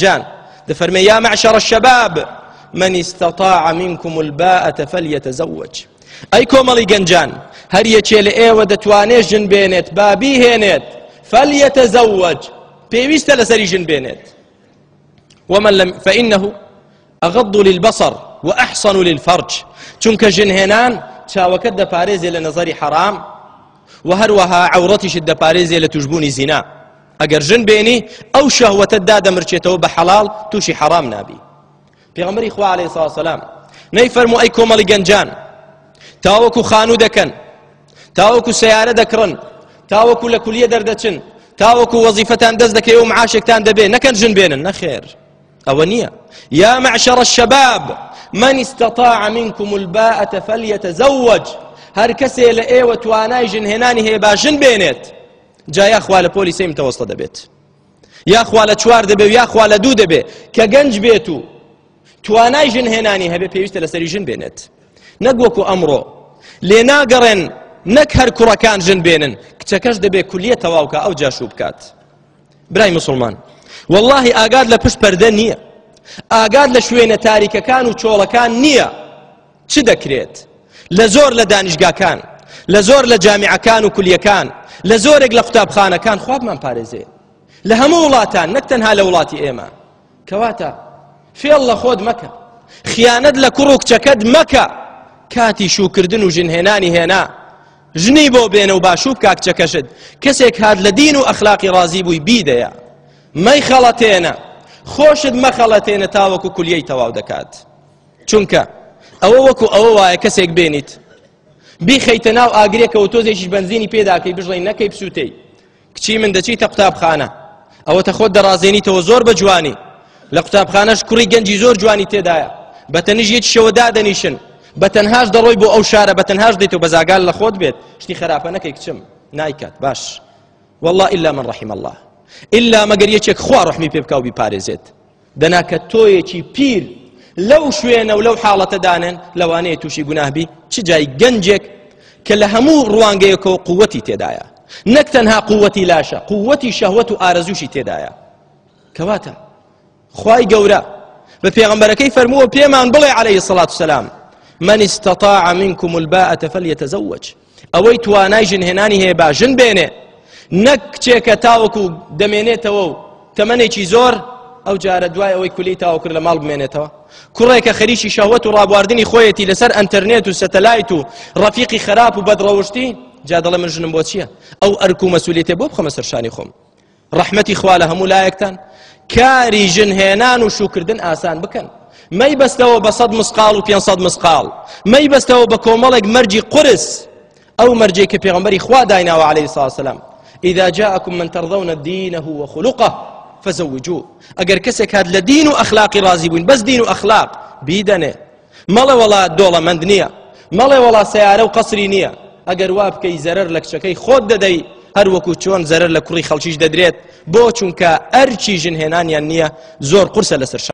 جان دفرمي يا معشر الشباب من استطاع منكم الباءة فليتزوج. أي كومالي گەنجان هەر یەکێ لە ئێوە دەتوانێت ژن بێنێت با بیهێنێت فليتزوج پێویستە لەسەری ژن بێنێت. ومن لم فإنه أغض للبصر وأحصن للفرج چونکە ژنهێنان چاوەکەت دەپارێزێ لە نەزەری حەرام و هەروەها عەورەتیشت دەپارێزێ لە توشبوونی زینا. ئەگەر ژن بێنی ئەو شەهوەتت دادەمرچێتەوە بە حەڵاڵ تووشی حەرام نابی. پێغەمبەری خوا عەلەیهی سڵاتو وسەلام نەیفەرموو ئەی کۆمەڵی گەنجان تاوەکو خانوو دەکەن تاوەکو سەیارە دەکڕن تاوەکو لە کولیە دەردەچن تاوەکو وەزیفەتان دەست دەکەی و معاشێکتان دەبێ نەکەن ژن بێنن. نەخێر ئەوە نییە. يا معشر الشباب من استطاع منكم الباءة فليتزوج هەر کەسێ لە ئێوە توانای ژنهێنانی هەیە با ژن بێنێت. جا یاخوا لە پۆلیسەی متەوەسڵە دەبێت یاخوا لە 4 دەبێ و یاخوا لە 2 دەبێ کە گەنج بێت و توانای ژنهێنانی هەبێ پێویستە لەسەری ژن بێنێت. نەک وەکو ئەمڕۆ لێ ناگەڕێن نەک هەر کوڕەکان ژن بێنن کچەکەش دەبێ کولیە تەواوکە ئەو جاشوو بکات. برای مسلمان والله ئاگاد لە پشت پەردە نییە ئاگاد لە شوێنە تاریکەکان و چۆڵەکان نییە. چ دەکرێت لە زۆر لە دانیشگاکان لە زۆر لە جامیعەکان و کولیەکان لە زۆرێک لە قوتابخانەکان خوابمان پارێزێ لە هەموو وڵاتان نەک تەنها لە وڵاتی ئێمە. کەواتە فێڵ لە خۆت مەکە خیانەت لە کوڕ و کچەکەت مەکە. کاتی شوکردن و ژنهێنانی هێنا ژنی بۆ بێنە و باشوو بکا کچەکەشت کەسێک هات لە دین و ئەخلاقی ڕازی بووی بیدەیە مەی خەڵەتێنە خۆشت مەخەڵەتێنە تاوەکو کولیەی تەواو دەکات. چونکە ئەوە وەکو ئەوە وایە کەسێک بێنیت بیخەیتە ناو ئاگرێکەوە تۆزێکیش بەنزینی پێداکەی بژڵێی نەکەی بسووتەی کچی من دەچیتە قوتابخانە ئەوەتە خۆت دەڕازێنیتەوە زۆر بە جوانی لە قوتابخانەش کوڕی گەنجی زۆر جوانی تێدایە بەتەنیش یەکی شەوە دادەنیشن بەتەنهاش دەڕۆی بۆ ئەو شارە بەتەنهاش دێتەوە بەزاگال لە خۆت بێت شتی خراپە نەکەی کچم نایکات باش والله إلا من رحم الله إلا مەگەر یەکێک خوا ڕەحمی پێ بکا و بیپارێزێت دەناکە تۆیەکی پیر لەو شوێنە و لەو حاڵەتە دانێن لەوانەیە تووشی گوناهبی چ جای گەنجێک کە لە هەموو ڕوانگەیەکەوە قووەتی تێدایە نەک تەنها قووەتی لاشە قووەتی شەهوەت و ئارەزووشی تێدایە. کەواتە خوای گەورە بە پێغەمبەرەکەی فەرمووە پێمان بڵێ عەلەیهی سەڵاتو وسەلام من استطاع منكم الباءة فليتزوج ئەوەی توانای ژنهێنانی هەیە با ژن بێنێ نەک کچێکە تاوەکو دەمێنێتەوە و تەمەنێکی زۆر ئەو جارە دوای ئەوەی کولی تاوە کرد لە ماڵ بمێنێتەوە کوڕێکە خەریکی شەهوەت و ڕابواردنی خۆیەتی لەسەر ئەنتەرنێت و سەتەلایت و ڕەفیقی خراپ و بەدڕەوشتی جا دەڵێ من ژنم بۆ چییە ئەو ئەرک و مەسئولیەتێ بۆ بخەمە سەر شانی خۆم. ڕەحمەتی خوا لە هەموو لایەکتان کاری ژنهێنان و شوکردن ئاسان بکەن مەی بەستەوە بە 100 مسقال و 500 مسقال مەی بەستەوە بە کۆمەڵێک مەرجی قورس ئەو مەرجەی کە پێغەمبەری خوا دایناوە عەلەیهی سڵاتو وسەلام إذا جاءكم من ترضون دينه وخلقه فزوجوه ئەگەر کەسێک هات لە دین و ئەخلاقی ڕازی بووین بەس دین و ئەخلاق بیدەنێ مەڵێ وەڵا دۆڵەمەند نییە مەڵێ وەڵا سەیارە و قەسری نییە ئەگەر وا بکەی زەرەر لە کچەکەی خۆت دەدەی هەر وەکو چۆن زەرەر لە کوڕی خەڵکیش دەدرێت بۆ چونکە ئەرچی ژنهێنانیان نییە زۆر قورسە لەسەر